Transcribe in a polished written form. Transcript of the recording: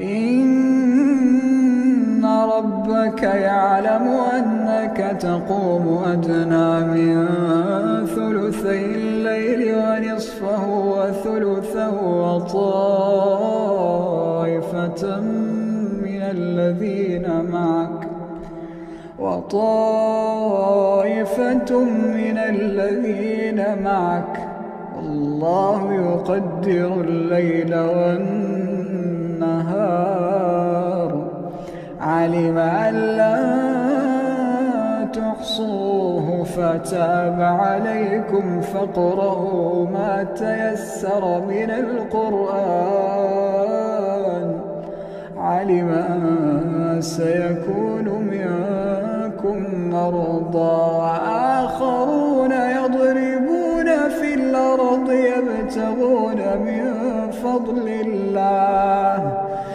إن ربك يعلم أنك تقوم أدنى من ثلثي الليل ونصفه وثلثه وطائفة من الذين معك والله يقدر الليل والنهار علم أن لا تحصوه فتاب عليكم فاقرؤوا ما تيسر من القرآن علم أن سيكون منكم مرضى